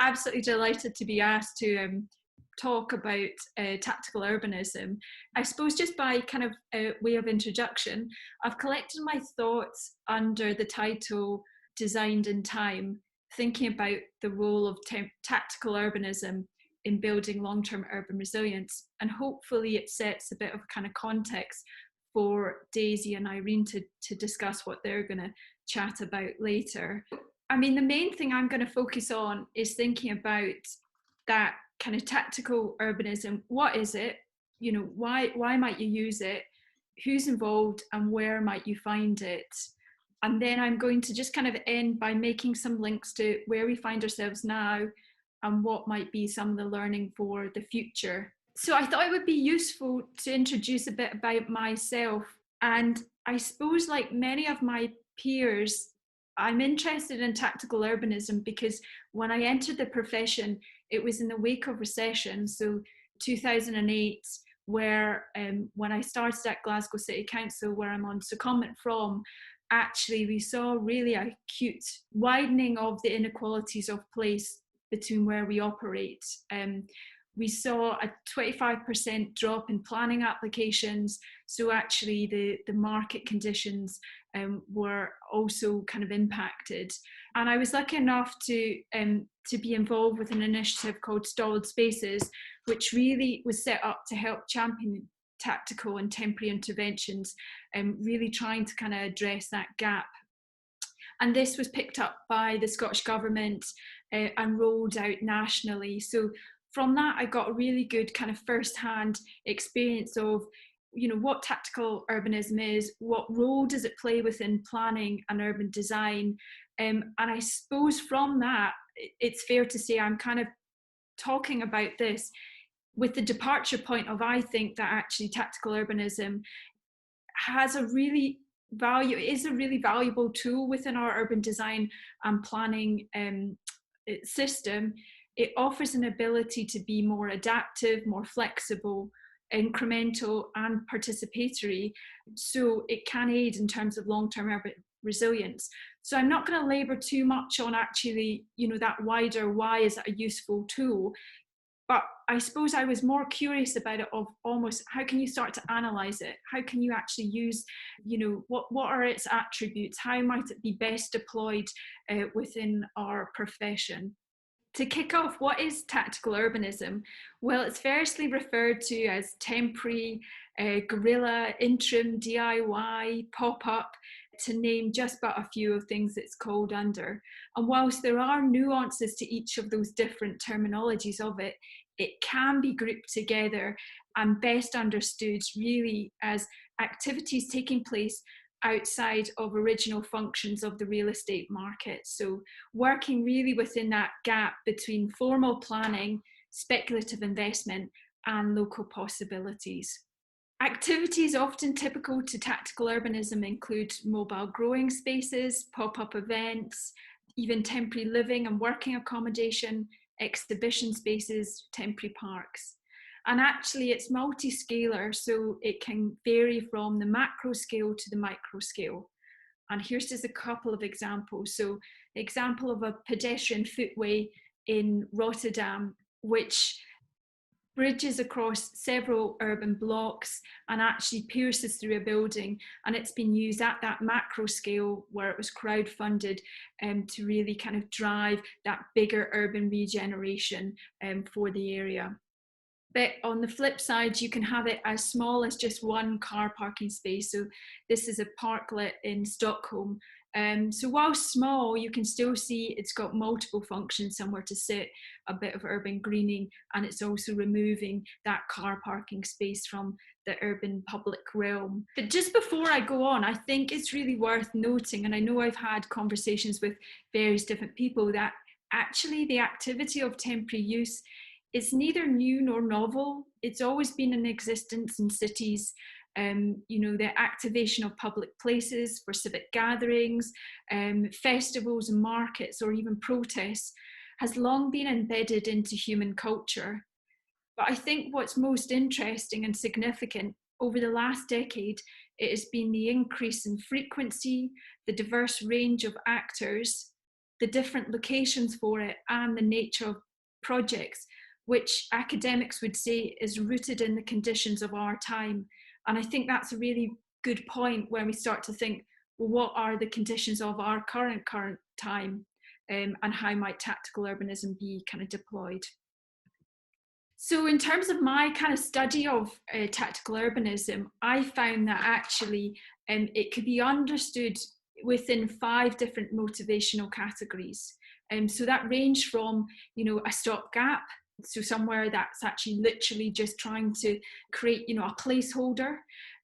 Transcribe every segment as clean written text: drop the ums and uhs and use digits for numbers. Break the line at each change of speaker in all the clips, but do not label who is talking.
absolutely delighted to be asked to talk about tactical urbanism. I suppose just by kind of way of introduction, I've collected my thoughts under the title Designed in Time, thinking about the role of tactical urbanism in building long-term urban resilience. And hopefully it sets a bit of kind of context for Daisy and Irene to discuss what they're going to chat about later. I mean, the main thing I'm going to focus on is thinking about that kind of tactical urbanism. What is it? You know, why might you use it? Who's involved and where might you find it? And then I'm going to just kind of end by making some links to where we find ourselves now and what might be some of the learning for the future. So I thought it would be useful to introduce a bit about myself. And I suppose, like many of my peers, I'm interested in tactical urbanism because when I entered the profession, it was in the wake of recession. So 2008, where when I started at Glasgow City Council, where I'm on secondment from, actually we saw really acute widening of the inequalities of place between where we operate. We saw a 25% drop in planning applications. So actually the market conditions were also kind of impacted. And I was lucky enough to be involved with an initiative called Stalled Spaces, which really was set up to help champion tactical and temporary interventions, and really trying to kind of address that gap. And this was picked up by the Scottish Government and rolled out nationally. So from that, I got a really good kind of first-hand experience of, you know, what tactical urbanism is, what role does it play within planning and urban design. And I suppose from that, it's fair to say I'm kind of talking about this with the departure point of, I think that actually tactical urbanism has a really is a really valuable tool within our urban design and planning system. It offers an ability to be more adaptive, more flexible, incremental and participatory. So it can aid in terms of long-term urban resilience. So I'm not going to labour too much on actually, you know, that wider why is it a useful tool. But I suppose I was more curious about it of almost how can you start to analyse it? How can you actually use, you know, what are its attributes? How might it be best deployed within our profession? To kick off, what is tactical urbanism? Well, it's variously referred to as temporary, guerrilla, interim, DIY, pop-up, to name just but a few of things it's called under. And whilst there are nuances to each of those different terminologies of it, it can be grouped together and best understood really as activities taking place outside of original functions of the real estate market. So working really within that gap between formal planning, speculative investment, and local possibilities. Activities often typical to tactical urbanism include mobile growing spaces, pop-up events, even temporary living and working accommodation, exhibition spaces, temporary parks. And actually it's multi-scalar, so it can vary from the macro scale to the micro scale. And here's just a couple of examples. So example of a pedestrian footway in Rotterdam, which bridges across several urban blocks and actually pierces through a building. And it's been used at that macro scale where it was crowdfunded to really kind of drive that bigger urban regeneration for the area. But on the flip side, you can have it as small as just one car parking space. So this is a parklet in Stockholm. So while small, you can still see it's got multiple functions, somewhere to sit, a bit of urban greening, and it's also removing that car parking space from the urban public realm. But just before I go on, I think it's really worth noting, and I know I've had conversations with various different people, that actually the activity of temporary use is neither new nor novel. It's always been in existence in cities. You know, the activation of public places for civic gatherings, festivals and markets, or even protests, has long been embedded into human culture. But I think what's most interesting and significant over the last decade, it has been the increase in frequency, the diverse range of actors, the different locations for it, and the nature of projects, which academics would say is rooted in the conditions of our time. And I think that's a really good point when we start to think, well, what are the conditions of our current time, and how might tactical urbanism be kind of deployed? So in terms of my kind of study of tactical urbanism, I found that actually it could be understood within 5 different motivational categories. So that range from, a stopgap, so somewhere that's actually literally just trying to create, a placeholder,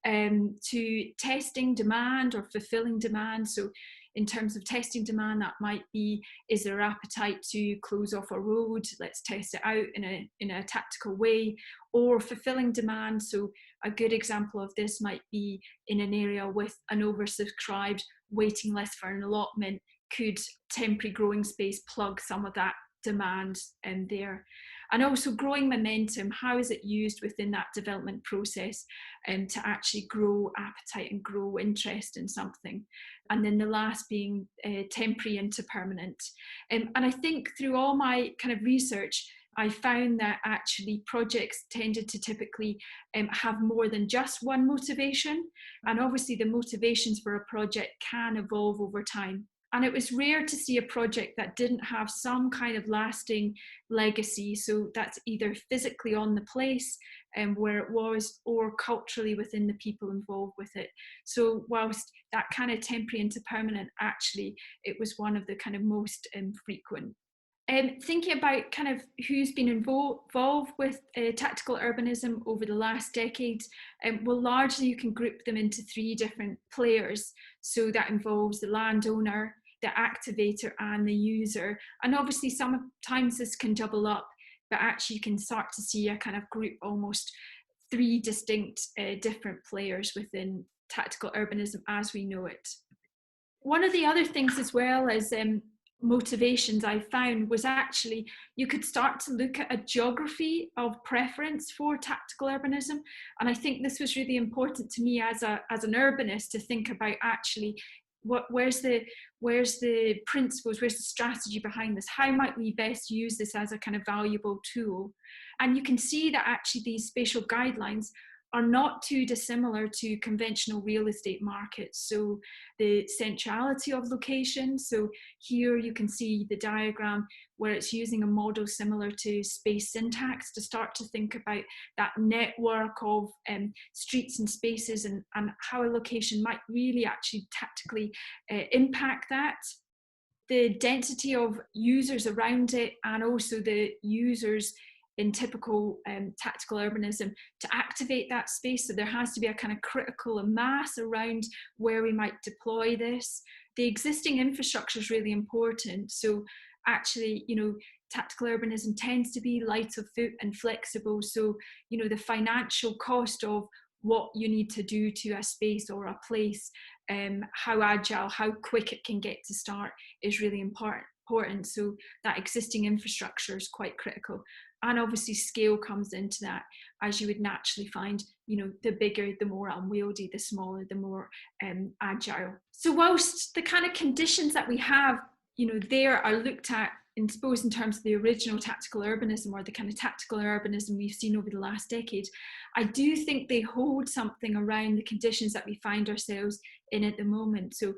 to testing demand or fulfilling demand. So in terms of testing demand, that might be, is there appetite to close off a road? Let's test it out in a tactical way. Or fulfilling demand. So a good example of this might be in an area with an oversubscribed waiting list for an allotment. Could temporary growing space plug some of that demand in there? And also growing momentum, how is it used within that development process to actually grow appetite and grow interest in something? And then the last being temporary into permanent. And I think through all my kind of research, I found that actually projects tended to typically have more than just one motivation. And obviously the motivations for a project can evolve over time. And it was rare to see a project that didn't have some kind of lasting legacy. So that's either physically on the place where it was, or culturally within the people involved with it. So whilst that kind of temporary into permanent, actually, it was one of the kind of most frequent. Thinking about kind of who's been involved with tactical urbanism over the last decade, well, largely you can group them into 3 different players. So that involves the landowner, the activator, and the user. And obviously sometimes this can double up, but actually you can start to see a kind of group, almost 3 distinct different players within tactical urbanism as we know it. One of the other things as well as motivations I found was actually you could start to look at a geography of preference for tactical urbanism. And I think this was really important to me as an urbanist to think about actually where's the principles, where's the strategy behind this? How might we best use this as a kind of valuable tool? And you can see that actually these spatial guidelines are not too dissimilar to conventional real estate markets. So the centrality of location. So here you can see the diagram where it's using a model similar to space syntax to start to think about that network of streets and spaces and how a location might really actually tactically impact that. The density of users around it, and also the users in typical tactical urbanism to activate that space. So there has to be a kind of critical mass around where we might deploy this. The existing infrastructure is really important. So actually, tactical urbanism tends to be light of foot and flexible. So, the financial cost of what you need to do to a space or a place, how agile, how quick it can get to start is really important. So that existing infrastructure is quite critical. And obviously scale comes into that, as you would naturally find, the bigger, the more unwieldy, the smaller, the more agile. So whilst the kind of conditions that we have, there are looked at, I suppose, in terms of the original tactical urbanism or the kind of tactical urbanism we've seen over the last decade, I do think they hold something around the conditions that we find ourselves in at the moment. So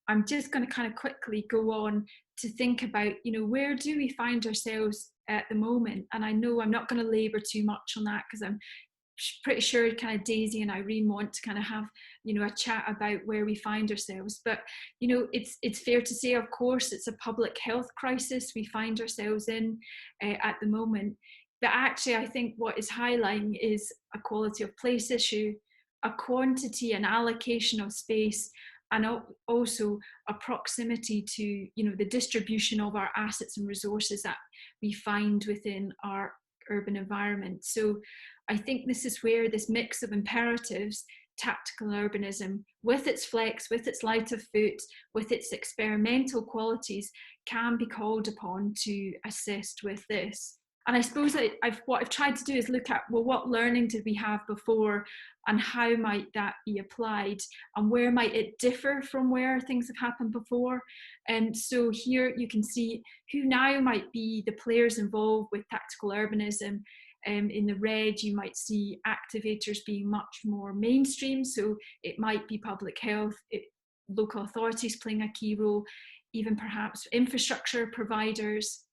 I'm just going to kind of quickly go on to think about, where do we find ourselves at the moment? And I know I'm not going to labour too much on that because I'm pretty sure kind of Daisy and Irene want to kind of have, a chat about where we find ourselves. But, it's fair to say, of course, it's a public health crisis we find ourselves in at the moment. But actually, I think what is highlighting is a quality of place issue, a quantity and allocation of space, and also a proximity to, the distribution of our assets and resources that we find within our urban environment. So I think this is where this mix of imperatives, tactical urbanism, with its flex, with its light of foot, with its experimental qualities, can be called upon to assist with this. And I suppose what I've tried to do is look at, well, what learning did we have before, and how might that be applied, and where might it differ from where things have happened before. And so here you can see who now might be the players involved with tactical urbanism. In the red, you might see activators being much more mainstream. So it might be public health, local authorities playing a key role, even perhaps infrastructure providers.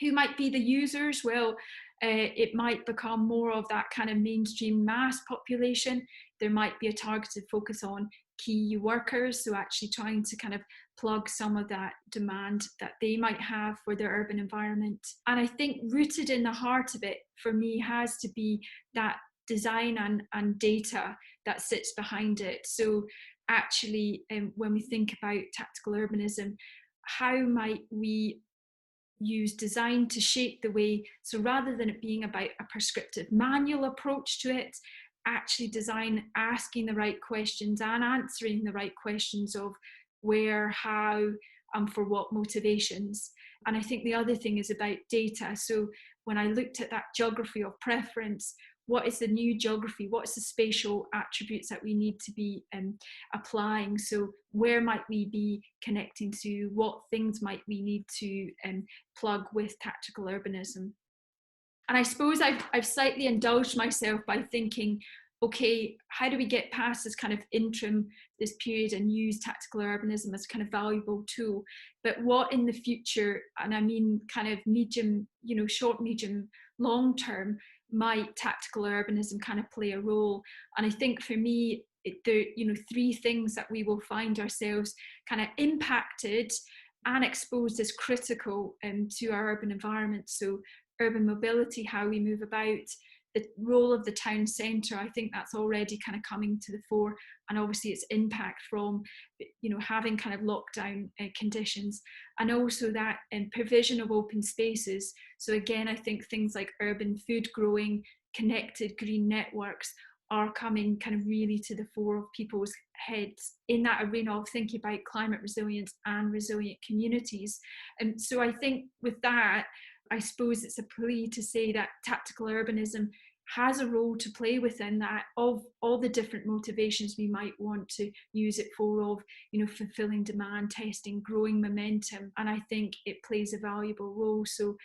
Who might be the users? Well, it might become more of that kind of mainstream mass population. There might be a targeted focus on key workers, so actually trying to kind of plug some of that demand that they might have for their urban environment. And I think rooted in the heart of it for me has to be that design and data that sits behind it. So actually, when we think about tactical urbanism, how might we use design to shape the way, so rather than it being about a prescriptive manual approach to it, actually design asking the right questions and answering the right questions of where, how, and for what motivations. And I think the other thing is about data. So when I looked at that geography of preference, what is the new geography? What's the spatial attributes that we need to be applying? So where might we be connecting to? What things might we need to plug with tactical urbanism? And I suppose I've slightly indulged myself by thinking, okay, how do we get past this kind of interim, this period, and use tactical urbanism as a kind of valuable tool? But what in the future, and I mean kind of medium, short, medium, long term, might tactical urbanism kind of play a role? And I think for me, there, three things that we will find ourselves kind of impacted and exposed as critical to our urban environment. So urban mobility, how we move about, the role of the town centre, I think that's already kind of coming to the fore, and obviously its impact from, having kind of lockdown conditions, and also that provision of open spaces. So again, I think things like urban food growing, connected green networks are coming kind of really to the fore of people's heads in that arena of thinking about climate resilience and resilient communities. And so I think with that, I suppose it's a plea to say that tactical urbanism has a role to play within that, of all the different motivations we might want to use it for, of fulfilling demand, testing, growing momentum, and I think it plays a valuable role. So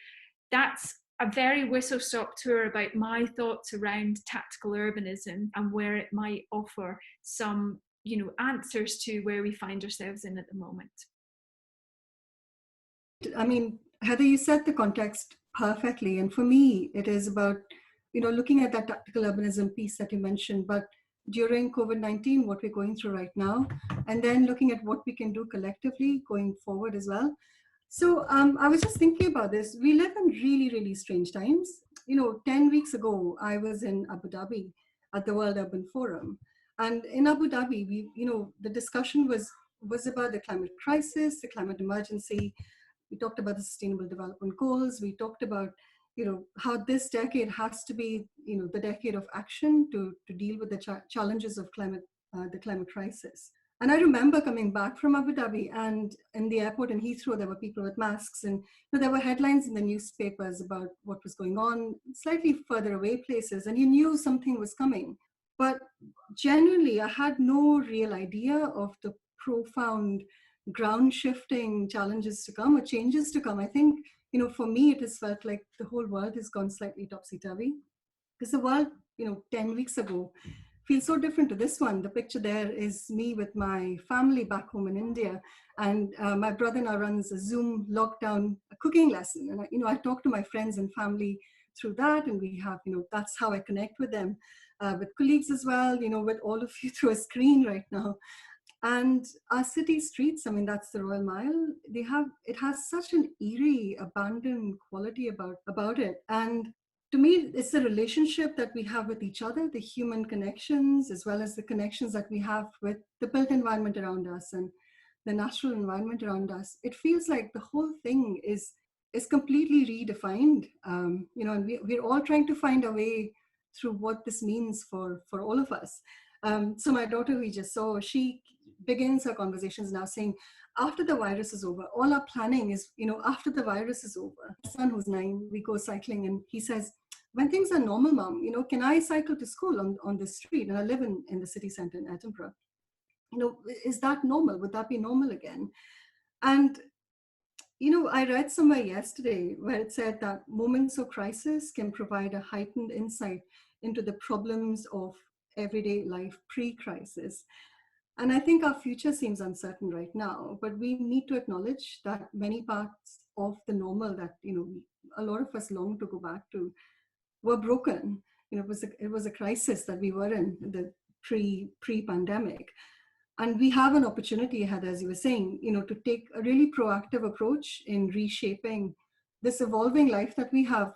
that's a very whistle-stop tour about my thoughts around tactical urbanism and where it might offer some answers to where we find ourselves in at the moment.
I mean, Heather, you set the context perfectly. And for me, it is about, looking at that tactical urbanism piece that you mentioned, but during COVID-19, what we're going through right now, and then looking at what we can do collectively going forward as well. So I was just thinking about this. We live in really, really strange times. 10 weeks ago, I was in Abu Dhabi at the World Urban Forum. And in Abu Dhabi, the discussion was about the climate crisis, the climate emergency. We talked about the Sustainable Development Goals. We talked about, how this decade has to be, the decade of action to deal with the challenges of the climate crisis. And I remember coming back from Abu Dhabi, and in the airport in Heathrow, there were people with masks, and there were headlines in the newspapers about what was going on, slightly further away places, and you knew something was coming. But genuinely, I had no real idea of the profound ground shifting challenges to come or changes to come. I think, for me, it has felt like the whole world has gone slightly topsy-turvy, because the world, 10 weeks ago feels so different to this one. The picture there is me with my family back home in India, and my brother now runs a Zoom lockdown cooking lesson. And I talk to my friends and family through that, and we have, that's how I connect with them, with colleagues as well, with all of you through a screen right now. And our city streets, I mean, that's the Royal Mile, it has such an eerie, abandoned quality about it. And to me, it's the relationship that we have with each other, the human connections, as well as the connections that we have with the built environment around us and the natural environment around us. It feels like the whole thing is completely redefined, and we're all trying to find a way through what this means for all of us. So my daughter, we just saw, she begins her conversations now saying, after the virus is over, all our planning is, after the virus is over. My son, who's 9, we go cycling, and he says, when things are normal, Mom, can I cycle to school on this street? And I live in the city centre in Edinburgh. Is that normal? Would that be normal again? And I read somewhere yesterday where it said that moments of crisis can provide a heightened insight into the problems of everyday life pre-crisis. And I think our future seems uncertain right now, but we need to acknowledge that many parts of the normal that, a lot of us long to go back to were broken. It was a crisis that we were in the pre-pandemic. And we have an opportunity ahead, as you were saying, to take a really proactive approach in reshaping this evolving life that we have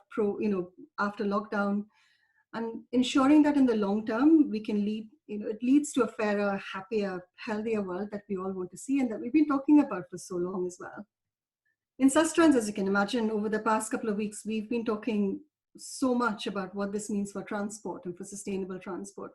after lockdown, and ensuring that in the long term, we can lead, it leads to a fairer, happier, healthier world that we all want to see and that we've been talking about for so long as well. In Sustrans, as you can imagine, over the past couple of weeks, we've been talking so much about what this means for transport and for sustainable transport.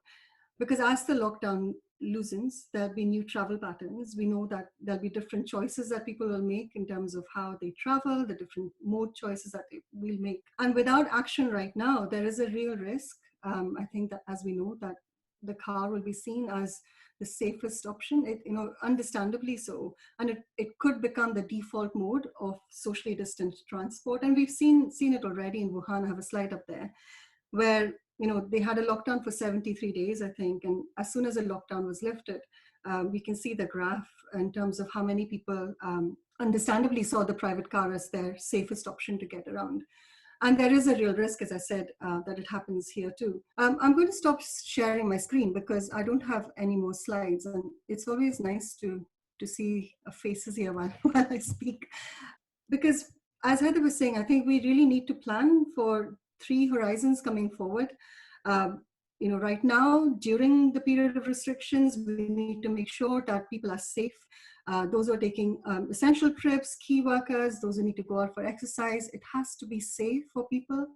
Because as the lockdown loosens, there'll be new travel patterns. We know that there'll be different choices that people will make in terms of how they travel, the different mode choices that they will make. And without action right now, there is a real risk. I think that, as we know, that the car will be seen as the safest option, understandably so. And it could become the default mode of socially distant transport. And we've seen it already in Wuhan. I have a slide up there where they had a lockdown for 73 days, I think. And as soon as the lockdown was lifted, we can see the graph in terms of how many people understandably saw the private car as their safest option to get around. And there is a real risk, as I said, that it happens here too. I'm going to stop sharing my screen because I don't have any more slides. And it's always nice to see faces here while I speak. Because as Heather was saying, I think we really need to plan for 3 horizons coming forward. Right now, during the period of restrictions, we need to make sure that people are safe. Those who are taking essential trips, key workers, those who need to go out for exercise, it has to be safe for people.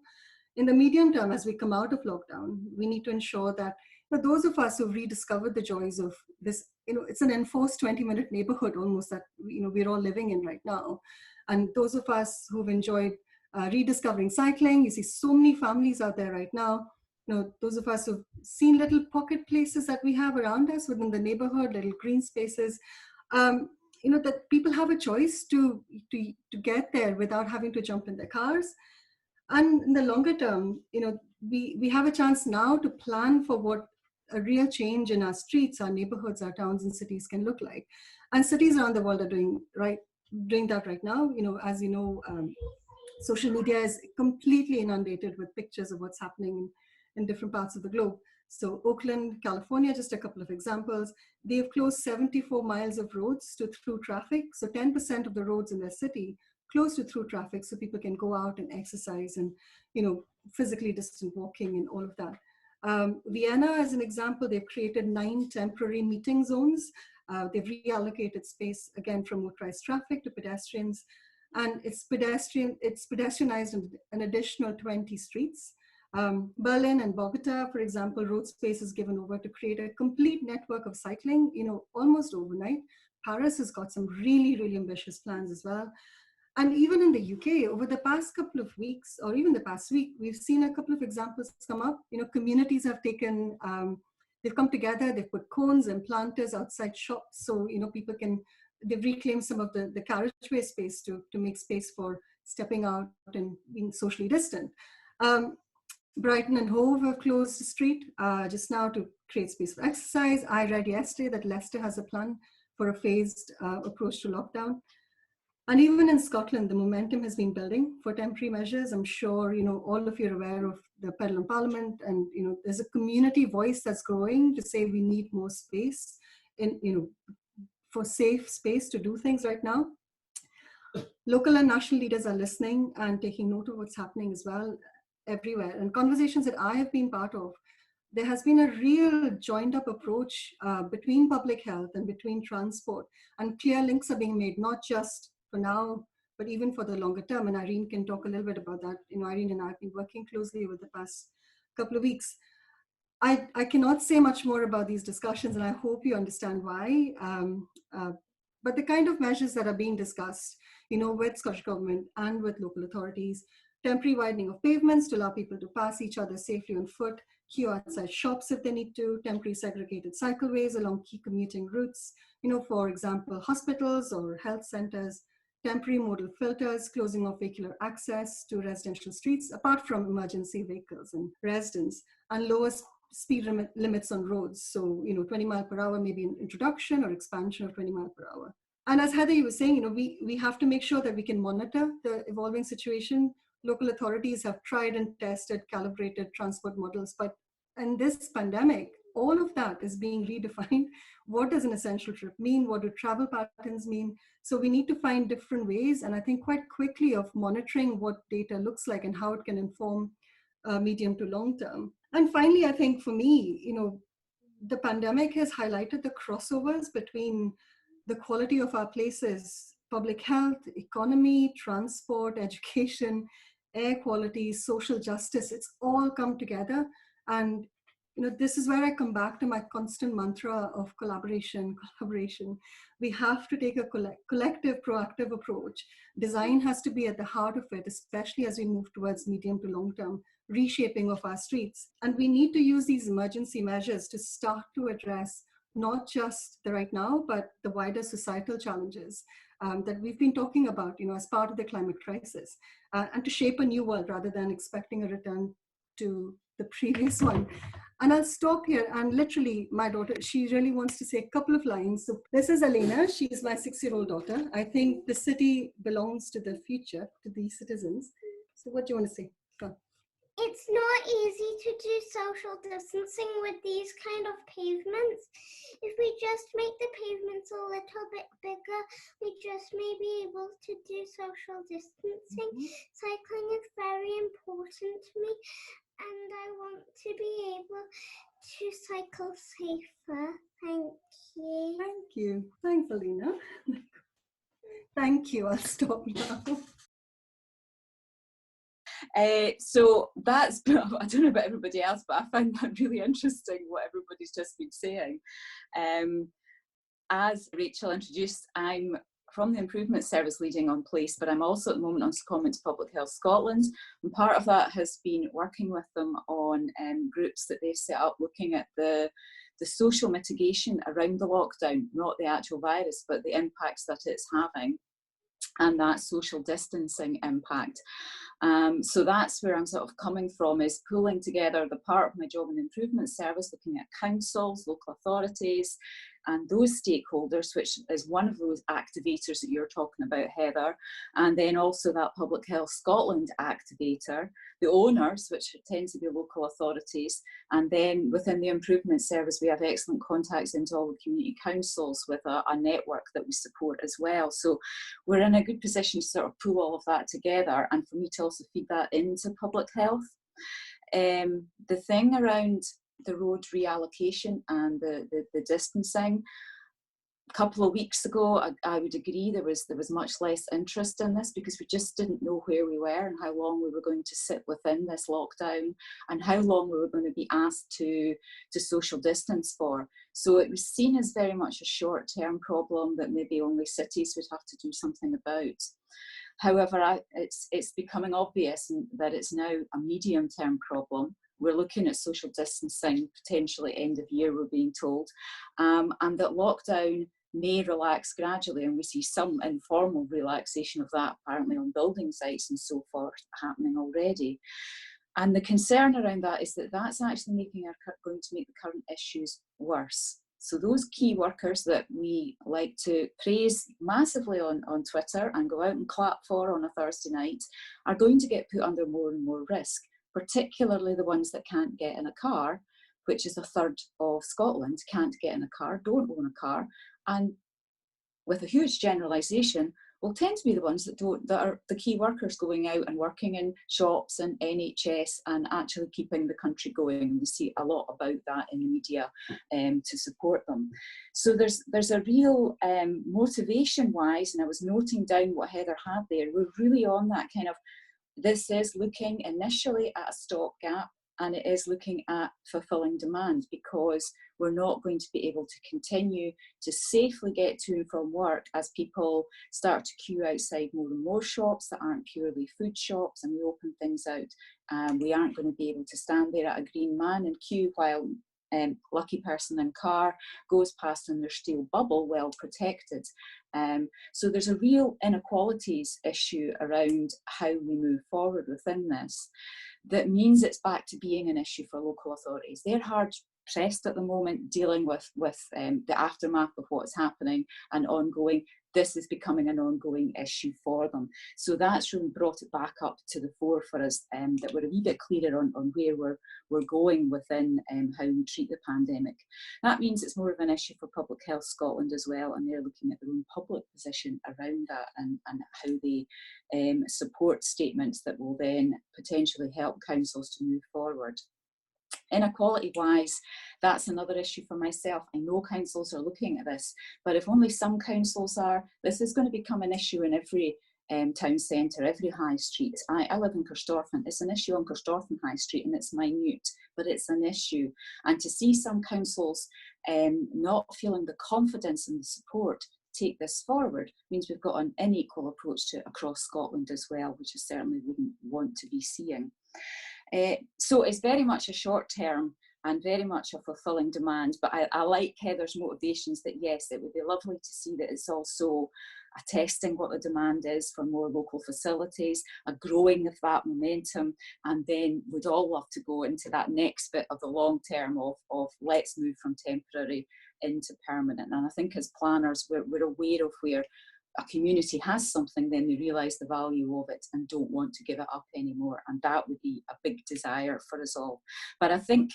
In the medium term, as we come out of lockdown, we need to ensure that for those of us who've rediscovered the joys of this, it's an enforced 20-minute neighborhood almost that, we're all living in right now. And those of us who've enjoyed rediscovering cycling, you see so many families out there right now. Those of us who've seen little pocket places that we have around us within the neighborhood, little green spaces, that people have a choice to get there without having to jump in their cars. And in the longer term, we have a chance now to plan for what a real change in our streets, our neighborhoods, our towns and cities can look like. And cities around the world are doing that right now. As you know, social media is completely inundated with pictures of what's happening in different parts of the globe. So Oakland, California, just a couple of examples. They've closed 74 miles of roads to through traffic. So 10% of the roads in their city closed to through traffic so people can go out and exercise and, physically distant walking and all of that. Vienna, as an example, they've created 9 temporary meeting zones. They've reallocated space, again, from motorized traffic to pedestrians. And it's pedestrianized in an additional 20 streets. Berlin and Bogota, for example, road space is given over to create a complete network of cycling, almost overnight. Paris has got some really, really ambitious plans as well. And even in the UK, over the past couple of weeks, or even the past week, we've seen a couple of examples come up. Communities have taken, they've come together, they've put cones and planters outside shops. So, they've reclaimed some of the carriageway space to make space for stepping out and being socially distant. Brighton and Hove have closed the street just now to create space for exercise. I read yesterday that Leicester has a plan for a phased approach to lockdown. And even in Scotland, the momentum has been building for temporary measures. I'm sure, all of you are aware of the Pedal in Parliament, and, there's a community voice that's growing to say we need more space for safe space to do things right now. Local and national leaders are listening and taking note of what's happening as well everywhere. And conversations that I have been part of, there has been a real joined up approach between public health and between transport, and clear links are being made, not just for now, but even for the longer term. And Irene can talk a little bit about that. Irene and I have been working closely over the past couple of weeks. I cannot say much more about these discussions, and I hope you understand why. But the kind of measures that are being discussed, with Scottish Government and with local authorities, temporary widening of pavements to allow people to pass each other safely on foot, queue outside shops if they need to, temporary segregated cycleways along key commuting routes, for example, hospitals or health centers, temporary modal filters, closing of vehicular access to residential streets, apart from emergency vehicles and residents, and lower speed limits on roads. So, 20 mile per hour, maybe an introduction or expansion of 20 mile per hour. And as Heather was saying, we have to make sure that we can monitor the evolving situation. Local authorities have tried and tested calibrated transport models, but in this pandemic, all of that is being redefined. What does an essential trip mean? What do travel patterns mean? So we need to find different ways, and I think quite quickly, of monitoring what data looks like and how it can inform medium to long term. And finally, I think for me, the pandemic has highlighted the crossovers between the quality of our places, public health, economy, transport, education, air quality, social justice. It's all come together. And this is where I come back to my constant mantra of collaboration. We have to take a collective, proactive approach. Design has to be at the heart of it, especially as we move towards medium to long-term reshaping of our streets. And we need to use these emergency measures to start to address not just the right now, but the wider societal challenges that we've been talking about, as part of the climate crisis, and to shape a new world rather than expecting a return to the previous one. And I'll stop here. And literally, my daughter, she really wants to say a couple of lines. So this is Elena. She's my 6-year-old daughter. I think the city belongs to the future, to these citizens. So what do you want to say? Go on.
It's not easy to do social distancing with these kind of pavements. If we just make the pavements a little bit bigger, we just may be able to do social distancing. Cycling is very important to me, and I want to be able to cycle safer. Thank you.
Thank you. Thanks, Alina. Thank you. I'll stop now.
So that's, I don't know about everybody else, but I find that really interesting what everybody's just been saying. As Rachel introduced, I'm from the Improvement Service leading on place, but I'm also at the moment on secondment to Public Health Scotland, and part of that has been working with them on groups that they've set up looking at the social mitigation around the lockdown, not the actual virus, but the impacts that it's having and that social distancing impact. So that's where I'm sort of coming from, is pulling together the part of my job in the Improvement Service, looking at councils, local authorities, and those stakeholders, which is one of those activators that you're talking about, Heather, and then also that Public Health Scotland activator, the owners, which tend to be local authorities, and then within the Improvement Service we have excellent contacts into all the community councils with a network that we support as well. So we're in a good position to sort of pull all of that together, and for me to also feed that into public health. The thing around the road reallocation and the distancing, a couple of weeks ago, I would agree there was much less interest in this because we just didn't know where we were and how long we were going to sit within this lockdown and how long we were going to be asked to social distance for. So it was seen as very much a short-term problem that maybe only cities would have to do something about. However, it's becoming obvious that it's now a medium-term problem. We're looking at social distancing potentially end of year, we're being told, and that lockdown may relax gradually, and we see some informal relaxation of that apparently on building sites and so forth happening already. And the concern around that is that that's actually going to make the current issues worse. So those key workers that we like to praise massively on Twitter and go out and clap for on a Thursday night are going to get put under more and more risk, particularly the ones that can't get in a car, which is a third of Scotland can't get in a car, don't own a car, and with a huge generalisation, will tend to be the ones that are the key workers going out and working in shops and NHS and actually keeping the country going. We see a lot about that in the media to support them. So there's a real motivation-wise, and I was noting down what Heather had there, we're really on that kind of, this is looking initially at a stopgap and it is looking at fulfilling demand, because we're not going to be able to continue to safely get to and from work as people start to queue outside more and more shops that aren't purely food shops, and we open things out. We aren't going to be able to stand there at a green man and queue while lucky person in car goes past in their steel bubble well protected. So there's a real inequalities issue around how we move forward within this. That means it's back to being an issue for local authorities. They're hard pressed at the moment dealing with the aftermath of what's happening and ongoing. This is becoming an ongoing issue for them. So that's really brought it back up to the fore for us, that we're a wee bit clearer on where we're going within how we treat the pandemic. That means it's more of an issue for Public Health Scotland as well, and they're looking at their own public position around that and how they support statements that will then potentially help councils to move forward. Inequality-wise, that's another issue for myself. I know councils are looking at this, but if only some councils are, this is going to become an issue in every town centre, every high street. I live in Carstorphon. It's an issue on Carstorphon High Street, and it's minute, but it's an issue. And to see some councils not feeling the confidence and the support to take this forward means we've got an unequal approach to it across Scotland as well, which I certainly wouldn't want to be seeing. So it's very much a short term and very much a fulfilling demand, but I like Heather's motivations that yes, it would be lovely to see that it's also attesting what the demand is for more local facilities, a growing of that momentum, and then we'd all love to go into that next bit of the long term of let's move from temporary into permanent. And I think as planners we're aware of where a community has something, then they realise the value of it and don't want to give it up anymore, and that would be a big desire for us all. But I think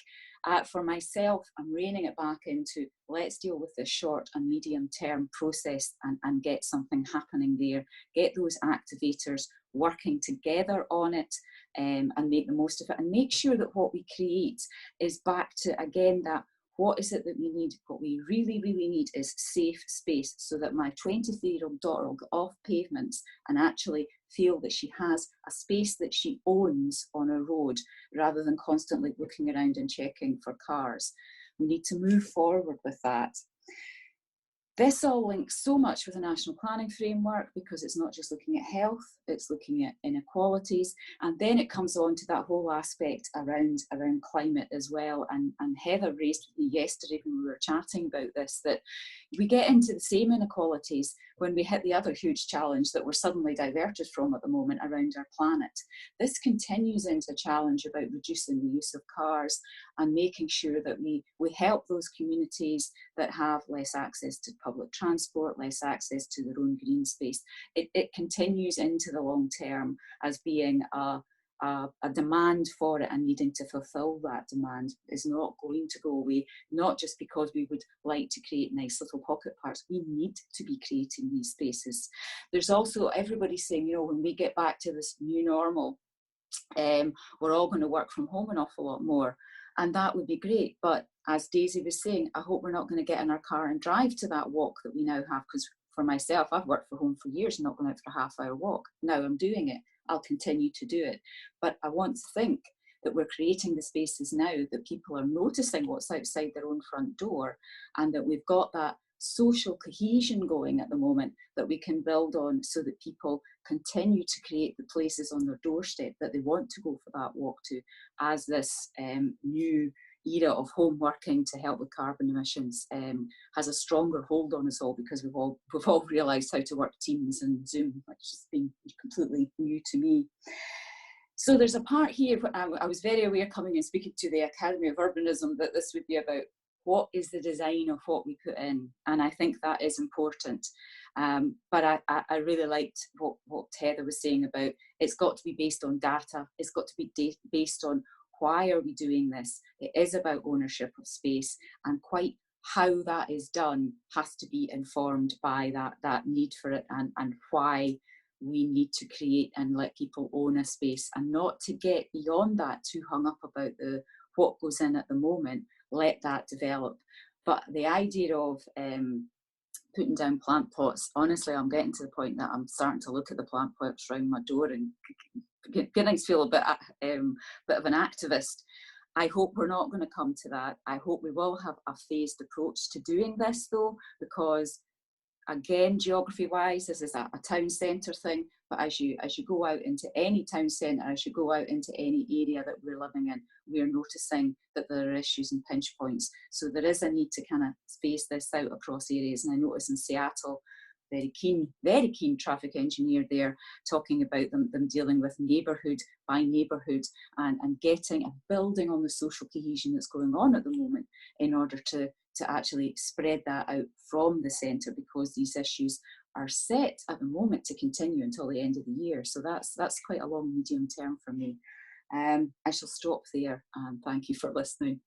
for myself, I'm reining it back into let's deal with this short and medium term process and get something happening there, get those activators working together on it, and make the most of it, and make sure that what we create is back to, again, that what is it that we need? What we really, really need is safe space, so that my 23-year-old daughter will go off pavements and actually feel that she has a space that she owns on a road, rather than constantly looking around and checking for cars. We need to move forward with that. This all links so much with the National Planning Framework, because it's not just looking at health, it's looking at inequalities, and then it comes on to that whole aspect around climate as well. And Heather raised with me yesterday when we were chatting about this, that we get into the same inequalities when we hit the other huge challenge that we're suddenly diverted from at the moment around our planet. This continues into a challenge about reducing the use of cars and making sure that we help those communities that have less access to public transport, less access to their own green space. It continues into the long term as being a demand for it, and needing to fulfill that demand is not going to go away, not just because we would like to create nice little pocket parks. We need to be creating these spaces. There's also everybody saying, you know, when we get back to this new normal, we're all going to work from home an awful lot more, and that would be great. But as Daisy was saying, I hope we're not going to get in our car and drive to that walk that we now have, because for myself, I've worked from home for years, not going out for a half-hour walk. Now I'm doing it. I'll continue to do it. But I want to think that we're creating the spaces now that people are noticing what's outside their own front door, and that we've got that social cohesion going at the moment that we can build on, so that people continue to create the places on their doorstep that they want to go for that walk to, as this new era of home working to help with carbon emissions has a stronger hold on us all, because we've all realised how to work Teams and Zoom, which has been completely new to me. So there's a part here where I was very aware coming and speaking to the Academy of Urbanism that this would be about what is the design of what we put in, and I think that is important. But I really liked what Heather was saying about it's got to be based on data, it's got to be based on why are we doing this. It is about ownership of space, and quite how that is done has to be informed by that need for it, and why we need to create and let people own a space, and not to get beyond that, too hung up about what goes in at the moment. Let that develop. But the idea of putting down plant pots, honestly, I'm getting to the point that I'm starting to look at the plant pots around my door and getting to feel a bit of an activist. I hope we're not going to come to that. I hope we will have a phased approach to doing this though, because again, geography-wise, this is a town centre thing, but as you go out into any town centre, as you go out into any area that we're living in, we're noticing that there are issues and pinch points. So there is a need to kind of space this out across areas. And I notice in Seattle, very keen traffic engineer there, talking about them dealing with neighbourhood by neighbourhood and getting and building on the social cohesion that's going on at the moment in order to actually spread that out from the centre, because these issues are set at the moment to continue until the end of the year. So that's quite a long medium term for me. I shall stop there and thank you for listening.